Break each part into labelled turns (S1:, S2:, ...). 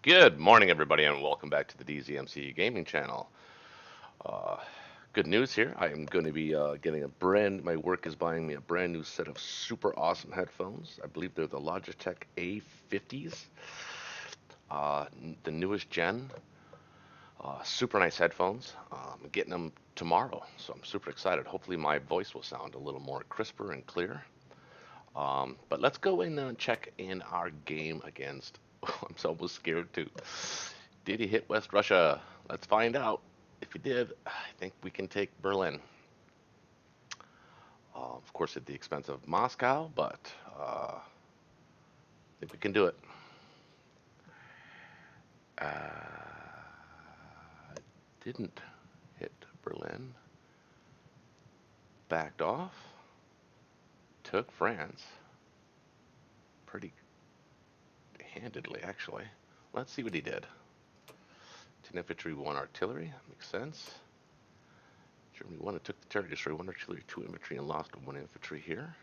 S1: Good morning, everybody, and welcome back to the DZMC Gaming Channel. Uh, Good news here. I am going to be getting my work is buying me a brand new set of super awesome headphones. I believe they're the Logitech A50s, the newest gen. Super nice headphones. I'm getting them tomorrow, so I'm super excited. Hopefully, my voice will sound a little more crisper and clear. But let's go in and check in our game against. I'm so almost scared too. Did he hit West Russia? Let's find out. If he did, I think we can take Berlin. Of course, at the expense of Moscow, but I think we can do it. Didn't hit Berlin. Backed off. Took France. Pretty handedly, actually. Let's see what he did. 10 infantry, 1 artillery. Makes sense. Germany 1 and took the territory, destroyed 1 artillery, 2 infantry, and lost 1 infantry here.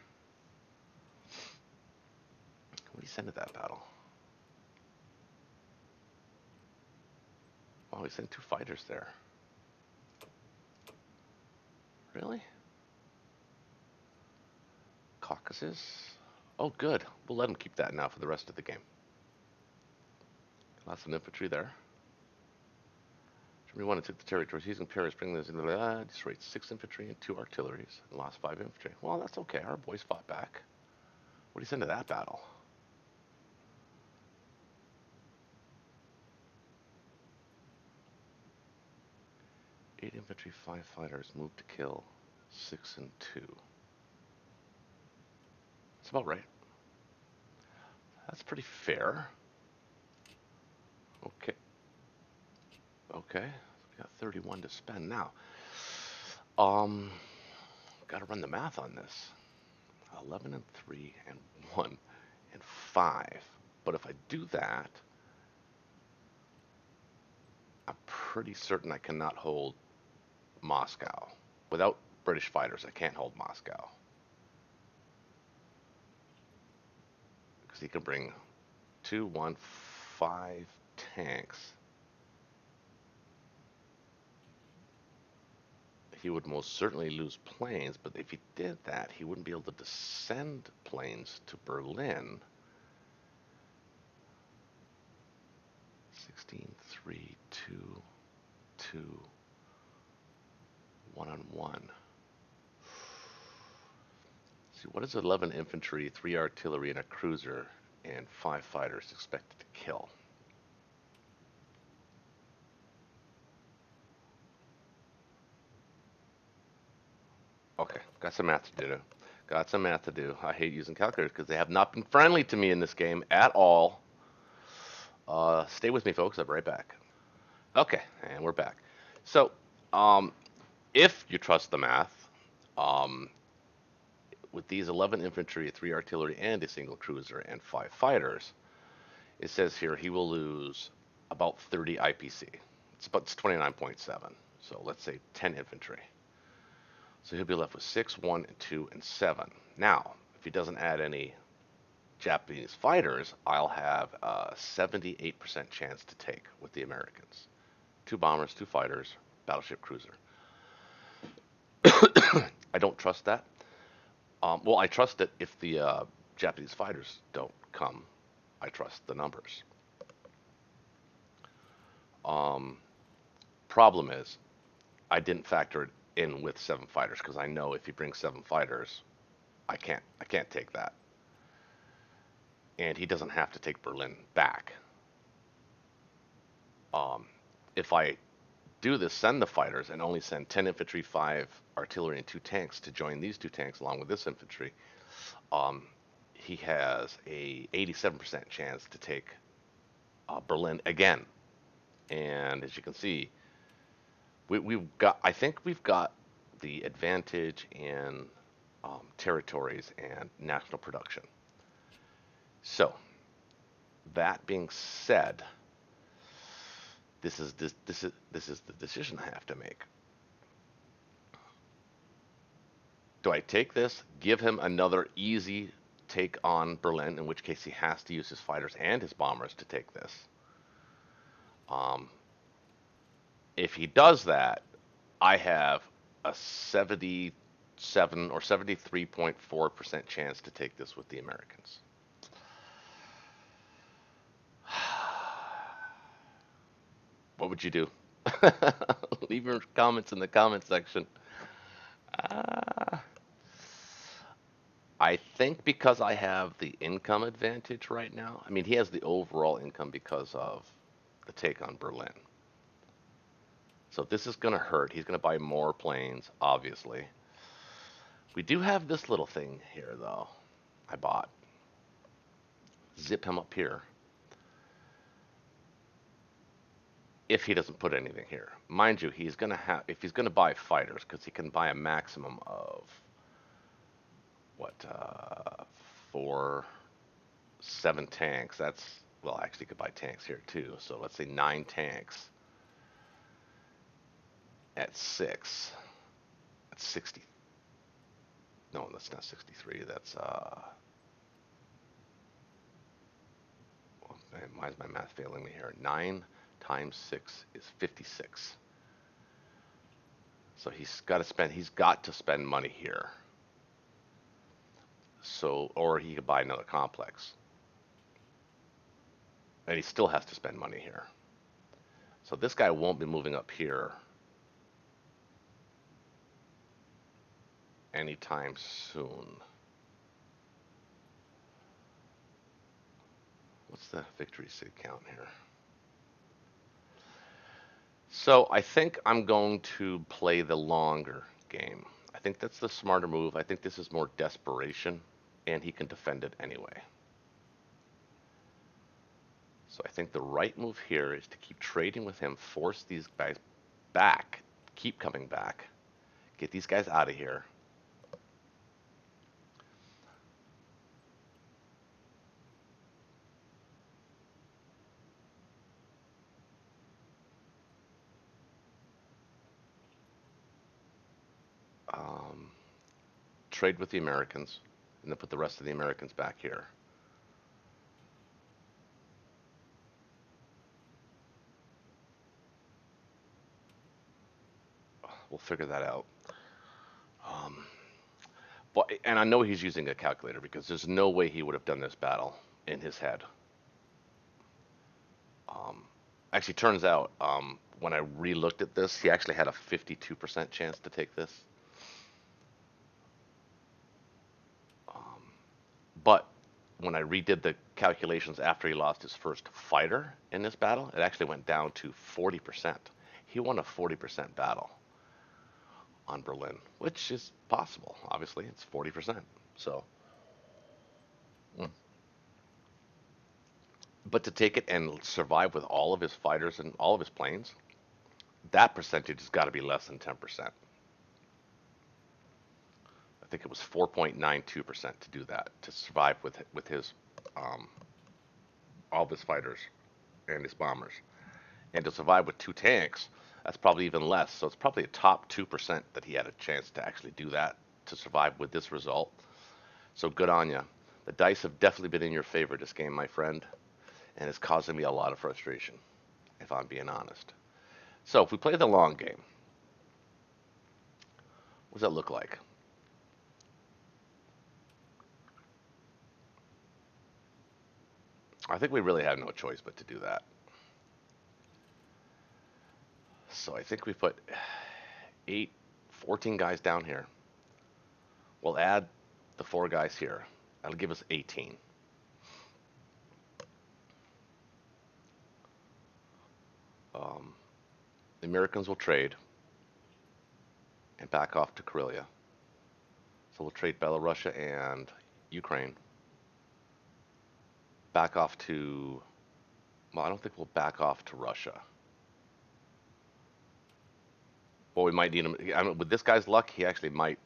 S1: What did he send to that battle? Wow, he sent 2 fighters there. Really? Caucasus? Oh, good. We'll let him keep that now for the rest of the game. Lots of infantry there. Germany 1 and took the territories. Using Paris, bringing this into destroyed 6 infantry and 2 artilleries, and lost 5 infantry. Well, that's okay. Our boys fought back. What did he send to that battle? Eight infantry, 5 fighters, moved to kill, 6 and 2. That's about right. That's pretty fair. Okay. Okay. We got 31 to spend now. Got to run the math on this. 11 and 3 and 1 and 5. But if I do that, I'm pretty certain I cannot hold Moscow. Without British fighters, I can't hold Moscow. Because he can bring 2, 1, 5 tanks. He would most certainly lose planes, but if he did that, he wouldn't be able to send planes to Berlin. 16, 3, 2, 2, 1 on 1. See, what is 11 infantry, 3 artillery, and a cruiser, and 5 fighters expected to kill? Okay, got some math to do. Got some math to do. I hate using calculators because they have not been friendly to me in this game at all. Stay with me, folks. I'll be right back. Okay, and we're back. So, um, if you trust the math, um, with these 11 infantry, 3 artillery, and a single cruiser, and 5 fighters, it says here he will lose about 30 IPC. It's 29.7. So let's say 10 infantry. So he'll be left with 6, 1, and 2, and 7. Now, if he doesn't add any Japanese fighters, I'll have a 78% chance to take with the Americans. 2 bombers, 2 fighters, battleship cruiser. I don't trust that. Well, I trust it if the Japanese fighters don't come. I trust the numbers. Um, Problem is, I didn't factor it in with 7 fighters because I know if he brings 7 fighters, I can't take that. And he doesn't have to take Berlin back. Um, if I do this, send the fighters, and only send 10 infantry, 5 artillery, and 2 tanks to join these 2 tanks along with this infantry, um, he has a 87% chance to take Berlin again. And as you can see, I think we've got the advantage in territories and national production. So that being said, this is the decision I have to make. Do I take this, give him another easy take on Berlin, in which case he has to use his fighters and his bombers to take this? Um, if he does that, I have a 77 or 73.4% chance to take this with the Americans. What would you do? Leave your comments in the comment section. Uh, I think because I have the income advantage right now, I mean, he has the overall income because of the take on Berlin. So this is going to hurt. He's going to buy more planes, obviously. We do have this little thing here, though. I bought. Zip him up here if he doesn't put anything here. Mind you, he's going to have, if he's going to buy fighters, because he can buy a maximum of, what, 4, 7 tanks. That's, well, actually, he could buy tanks here, too. So let's say 9 tanks at 6. That's 60. No, that's not 63. That's, well, man, why is my math failing me here? 9 times 6 is 56. So he's got to spend money here. So, or he could buy another complex. And he still has to spend money here. So this guy won't be moving up here anytime soon. What's the victory seed count here? So I think I'm going to play the longer game. I think that's the smarter move. I think this is more desperation, and he can defend it anyway. So I think the right move here is to keep trading with him, force these guys back, keep coming back, get these guys out of here. Um, Trade with the Americans, and then put the rest of the Americans back here. We'll figure that out. Um, but and I know he's using a calculator because there's no way he would have done this battle in his head. Um, Actually, turns out when I re-looked at this, he actually had a 52% chance to take this. Um, but when I redid the calculations after he lost his first fighter in this battle, it actually went down to 40%. He won a 40% battle on Berlin, which is possible. Obviously, it's 40%. So, mm. But to take it and survive with all of his fighters and all of his planes, that percentage has got to be less than 10%. I think it was 4.92% to do that, to survive with his um, all of his fighters and his bombers. And to survive with 2 tanks, that's probably even less. So it's probably a top 2% that he had a chance to actually do that, to survive with this result. So good on you. The dice have definitely been in your favor this game, my friend, and it's causing me a lot of frustration, if I'm being honest. So if we play the long game, what does that look like? I think we really have no choice but to do that. So I think we put 14 guys down here. We'll add the 4 guys here. That'll give us 18. Um, the Americans will trade and back off to Karelia. So we'll trade Belarusia and Ukraine. Back off to, well, I don't think we'll back off to Russia. Well, we might need him. I mean, with this guy's luck, he actually might.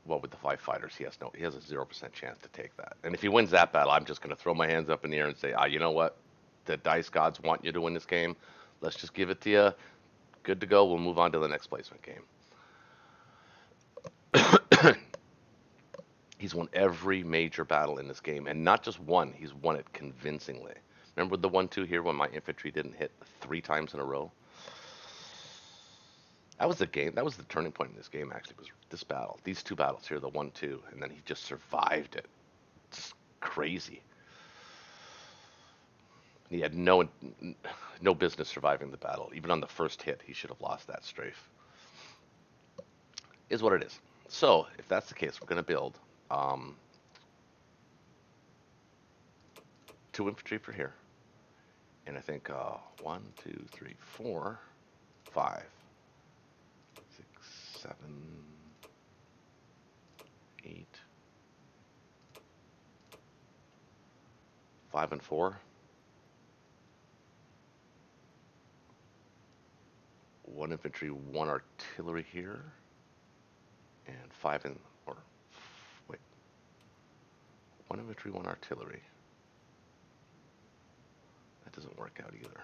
S1: Well, with the 5 fighters, he has a 0% chance to take that. And if he wins that battle, I'm just going to throw my hands up in the air and say, you know what? The dice gods want you to win this game. Let's just give it to you. Good to go. We'll move on to the next placement game. He's won every major battle in this game, and not just one. He's won it convincingly. Remember the 1-2 here when my infantry didn't hit 3 times in a row? That was the game. That was the turning point in this game. Actually, was this battle. These 2 battles here, the 1-2, and then he just survived it. It's crazy. He had no business surviving the battle. Even on the first hit, he should have lost that strafe. Is what it is. So if that's the case, we're going to build um, 2 infantry for here, and I think 1, 2, 3, 4, 5, 6, 7, 8, 5 and 4. 1 infantry, 1 artillery here, and 5 in, or wait, 1 infantry, 1 artillery. That doesn't work out either.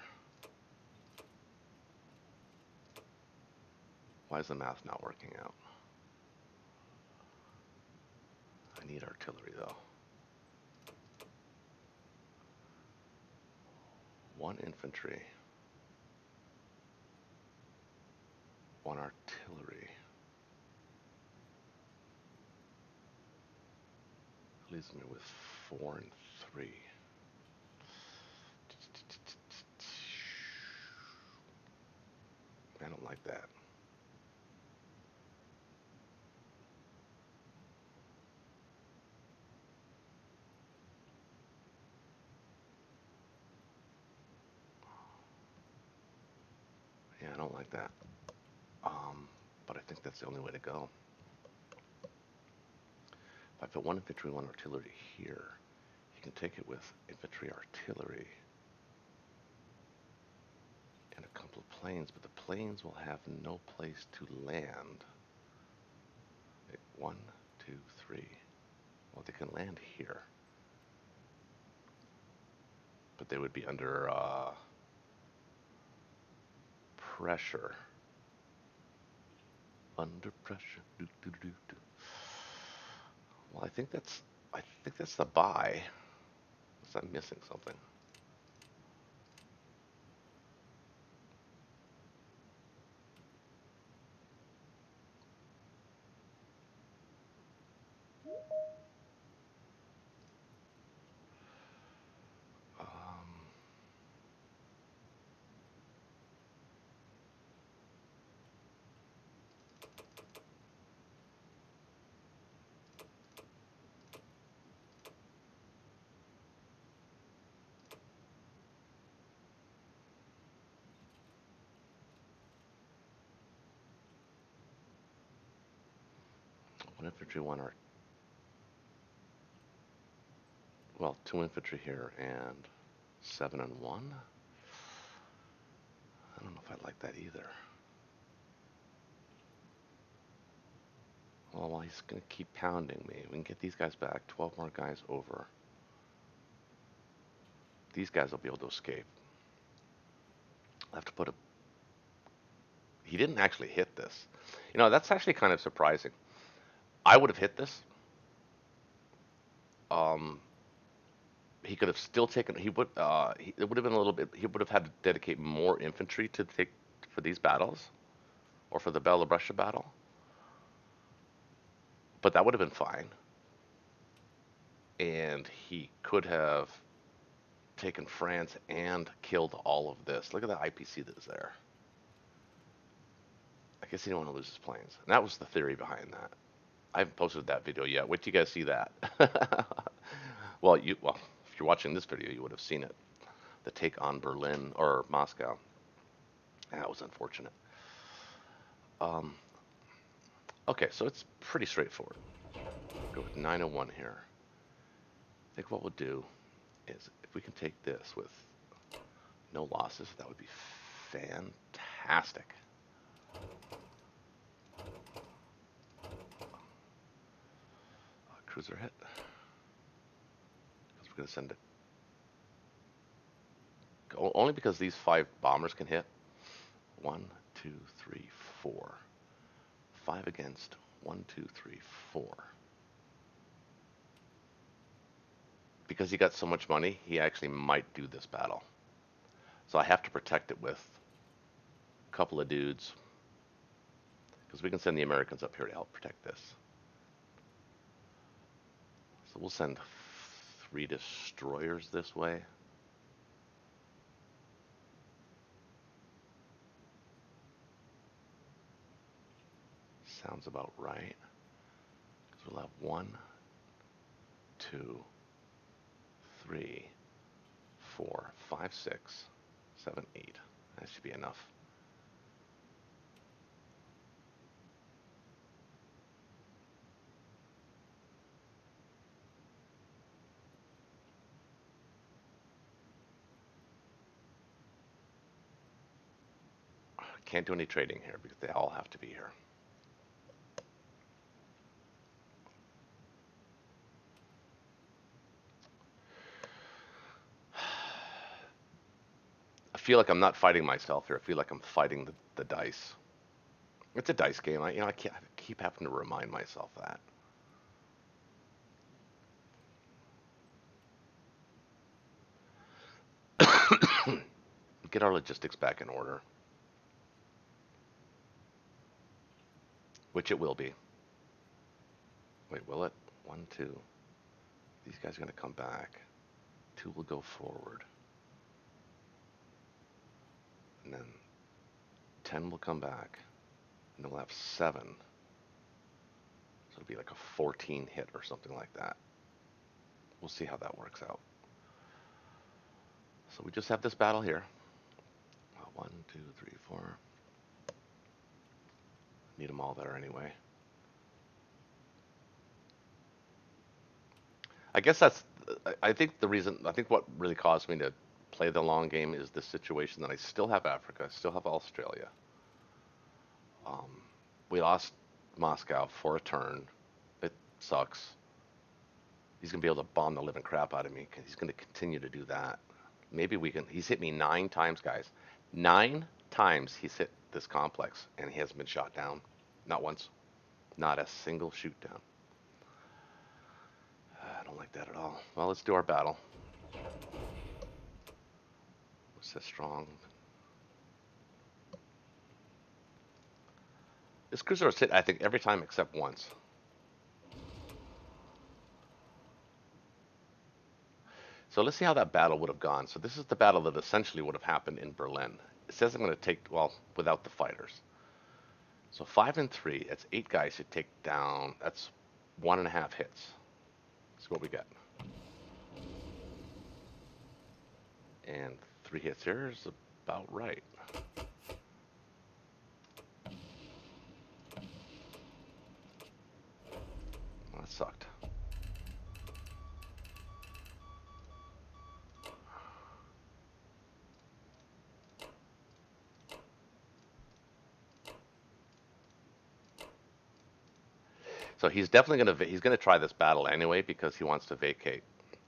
S1: Why is the math not working out? I need artillery though. 1 infantry, 1 artillery. Leaves me with 4 and 3. I don't like that. Yeah, I don't like that. But I think that's the only way to go. If I put 1 infantry, 1 artillery here, you can take it with infantry, artillery, and a couple of planes, but the planes will have no place to land. 1, 2, 3. Well, they can land here, but they would be under pressure. Under pressure. Do, do, do, do. Well, I think that's the buy. Unless I'm missing something. Um, 1 infantry, 1 art. Well, 2 infantry here and 7 and 1. I don't know if I like that either. Well, he's going to keep pounding me. We can get these guys back. 12 more guys over. These guys will be able to escape. I have to put a... He didn't actually hit this. You know, that's actually kind of surprising. I would have hit this. He could have still taken... He would... it would have been a little bit... He would have had to dedicate more infantry to take for these battles. Or for the Bella-Brescia battle. But that would have been fine. And he could have taken France and killed all of this. Look at the IPC that is there. I guess he didn't want to lose his planes. And that was the theory behind that. I haven't posted that video yet. Wait till you guys see that. well, if you're watching this video, you would have seen it. The take on Berlin or Moscow. That was unfortunate. Okay, so it's pretty straightforward. Go with 901 here. I think what we'll do is if we can take this with no losses, that would be fantastic. Cruiser hit. Because we're going to send it. Only because these 5 bombers can hit. 1, 2, 3, 4. 5 against. 1, 2, 3, 4. because he got so much money, he actually might do this battle. So I have to protect it with a couple of dudes, because we can send the Americans up here to help protect this. So we'll send 3 destroyers this way. Sounds about right. Because we'll have 1, 2, 3, 4, 5, 6, 7, 8. That should be enough. Can't do any trading here because they all have to be here. I feel like I'm not fighting myself here. I feel like I'm fighting the dice. It's a dice game. I can't keep having to remind myself that. Get our logistics back in order, which it will be. Wait, will it? 1, 2. These guys are going to come back. 2 will go forward. And then 10 will come back. And then we'll have 7. So it'll be like a 14 hit or something like that. We'll see how that works out. So we just have this battle here. 1, 2, 3, 4. Need them all there anyway. I guess I think what really caused me to play the long game is this situation that I still have Africa, I still have Australia. We lost Moscow for a turn. It sucks. He's going to be able to bomb the living crap out of me. He's going to continue to do that. Maybe we can. He's hit me 9 times, guys. 9 times he's hit this complex, and he hasn't been shot down. Not once. Not a single shoot down. I don't like that at all. Well, let's do our battle. What's this strong? This cruiser was hit, I think, every time except once. So let's see how that battle would have gone. So this is the battle that essentially would have happened in Berlin. It says I'm going to take, well, without the fighters. So 5 and 3, that's 8 guys to take down. That's 1.5 hits. That's what we get. And 3 hits here is about right. Well, that sucked. So he's definitely going to try this battle anyway because he wants to vacate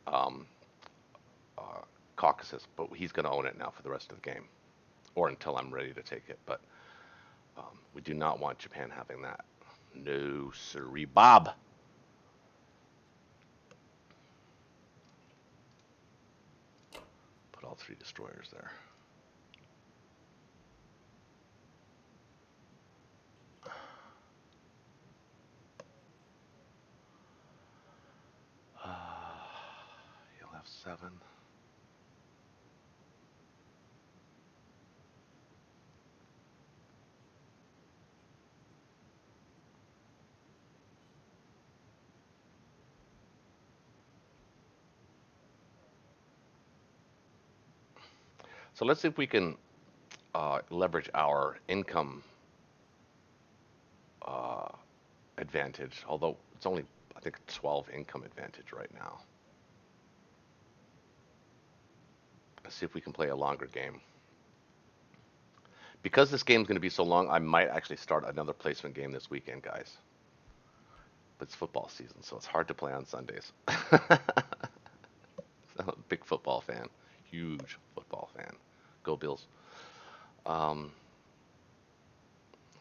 S1: um, Caucasus, but he's going to own it now for the rest of the game, or until I'm ready to take it. But we do not want Japan having that. No, sirree, Bob. Put all 3 destroyers there. He'll have 7. So let's see if we can leverage our income advantage, although it's only, I think, 12 income advantage right now. Let's see if we can play a longer game. Because this game's going to be so long, I might actually start another placement game this weekend, guys. But it's football season, so it's hard to play on Sundays. I'm a big football fan. Huge football fan. Go Bills. What do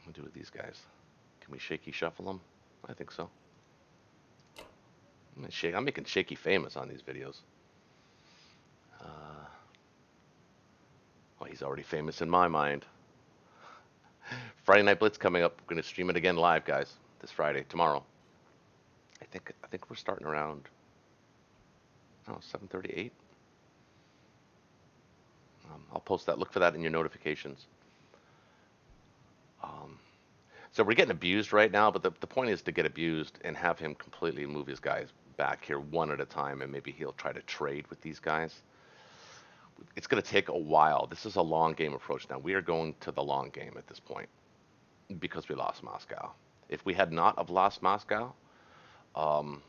S1: we do with these guys? Can we shaky shuffle them? I think so. I'm making Shaky famous on these videos. Uh, well, he's already famous in my mind. Friday Night Blitz coming up. We're going to stream it again live, guys, this Friday, tomorrow. I think we're starting around, I don't know, 7:38. I'll post that. Look for that in your notifications. Um, so we're getting abused right now, but the point is to get abused and have him completely move his guys back here one at a time, and maybe he'll try to trade with these guys. It's going to take a while. This is a long game approach now. We are going to the long game at this point because we lost Moscow. If we had not have lost Moscow, um,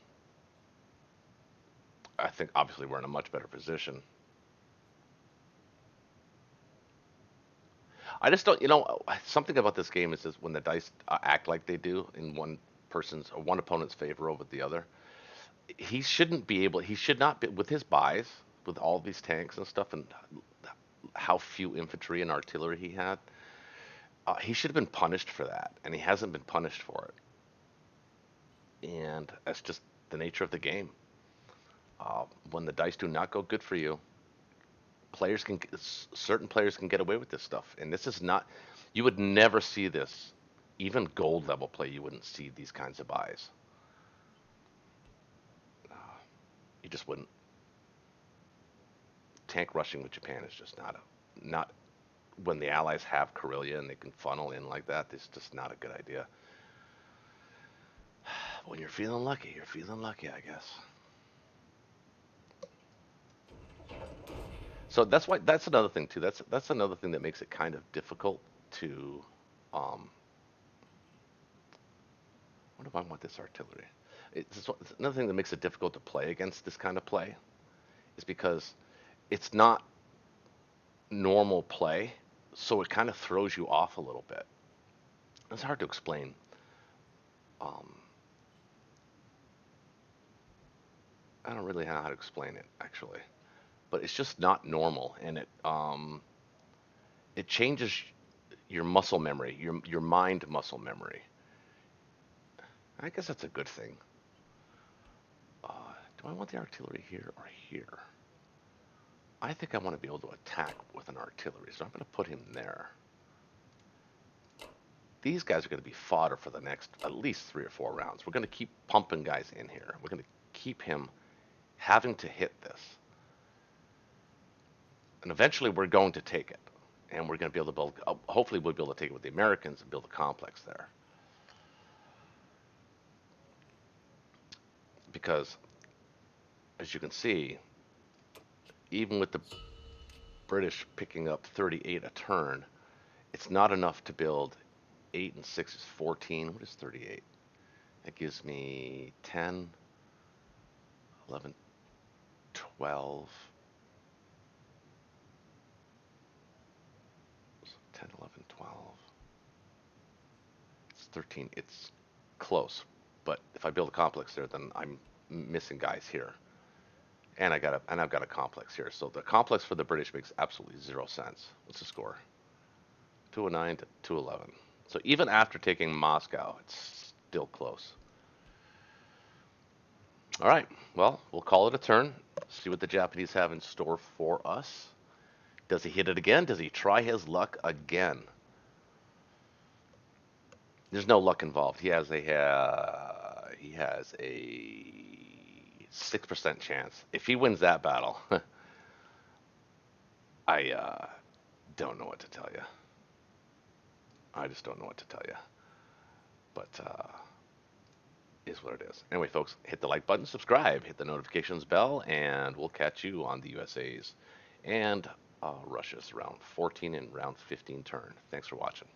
S1: I think obviously we're in a much better position. I just don't, something about this game is just when the dice act like they do in one person's or one opponent's favor over the other. He should not be with his buys, with all these tanks and stuff, and how few infantry and artillery he had. He should have been punished for that, and he hasn't been punished for it. And that's just the nature of the game. When the dice do not go good for you, players can certain players can get away with this stuff, and this is not. You would never see this, even gold level play. You wouldn't see these kinds of buys. Uh, you just wouldn't. Tank rushing with Japan is just not when the Allies have Karelia and they can funnel in like that. It's just not a good idea. When you're feeling lucky, you're feeling lucky, I guess. So that's another thing too. That's another thing that makes it kind of difficult to. What do I want this artillery? It's another thing that makes it difficult to play against this kind of play is because it's not normal play, so it kind of throws you off a little bit. It's hard to explain. Um, I don't really know how to explain it actually, but it's just not normal, and it changes your muscle memory, your mind muscle memory. I guess that's a good thing. Do I want the artillery here or here? I think I want to be able to attack with an artillery, so I'm going to put him there. These guys are going to be fodder for the next at least 3 or 4 rounds. We're going to keep pumping guys in here. We're going to keep him having to hit this. And eventually we're going to take it. And we're going to be able to build, hopefully we'll be able to take it with the Americans and build a complex there. Because, as you can see, even with the British picking up 38 a turn, it's not enough to build 8 and 6 is 14. What is 38? That gives me 10, 11, 12, 10, 11, 12. It's 13. It's close. But if I build a complex there, then I'm missing guys here. And I've got a complex here. So the complex for the British makes absolutely zero sense. What's the score? 209 to 211. So even after taking Moscow, it's still close. All right. Well, we'll call it a turn. See what the Japanese have in store for us. Does he hit it again? Does he try his luck again? There's no luck involved. He has a 6% chance. If he wins that battle, I don't know what to tell you. I just don't know what to tell you. But is what it is. Anyway, folks, hit the like button, subscribe, hit the notifications bell, and we'll catch you on the USA's and Russia's round 14 and round 15 turn. Thanks for watching.